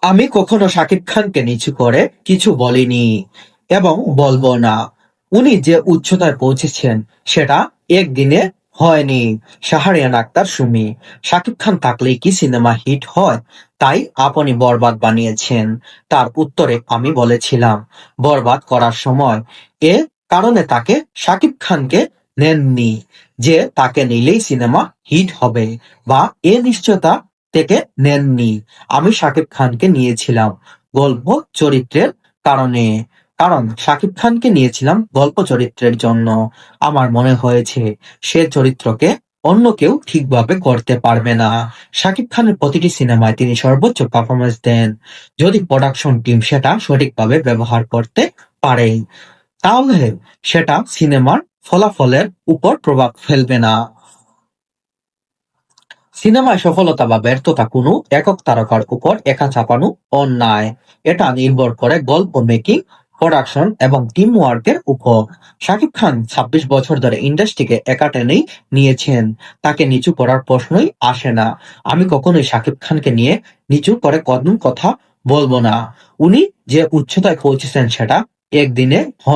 আমি কখনো শাকিব খানকে নিচু করে কিছু বলিনি এবং বলবো না। উনি যে উচ্চতায় পৌঁছেছেন সেটা একদিনে হয়নি। শাহরিয়ার আক্তার সুমি, শাকিব খান থাকলেই কি সিনেমা হিট হয়? তাই আপনি বরবাদ বানিয়েছেন। তার উত্তরে আমি বলেছিলাম, বরবাদ করার সময় এ কারণে তাকে শাকিব খানকে নেননি যে তাকে নিলেই সিনেমা হিট হবে, বা এ নিশ্চয়তা থেকে নেননি। আমি শাকিব খানকে নিয়েছিলাম গল্প চরিত্রের কারণে। কারণ শাকিব খানকে নিয়েছিলাম গল্প চরিত্রের জন্য। আমার মনে হয়েছে সে চরিত্রকে অন্য কেউ ঠিকভাবে করতে পারবে না। শাকিব খানের প্রতিটি সিনেমায় তিনি সর্বোচ্চ পারফরমেন্স দেন। যদি প্রোডাকশন টিম সেটা সঠিকভাবে ব্যবহার করতে পারে, তাহলে সেটা সিনেমার ফলাফলের উপর প্রভাব ফেলবে না। সিনেমায় সফলতা বা ব্যর্থতা কোনো একক তারকার উপর একা চাপানো অন্যায়। এটা নির্ভর করে গল্প মেকিং, প্রোডাকশন এবং টিম ওয়ার্কের উপর। শাকিব খান ২৬ বছর ধরে ইন্ডাস্ট্রিকে একা টেনেই নিয়েছেন। তাকে নিচু করার প্রশ্নই আসে না। আমি কখনোই শাকিব খানকে নিয়ে নিচু করে কোনো কথা বলবো না। উনি যে উচ্চতায় পৌঁছেছেন সেটা একদিনে হন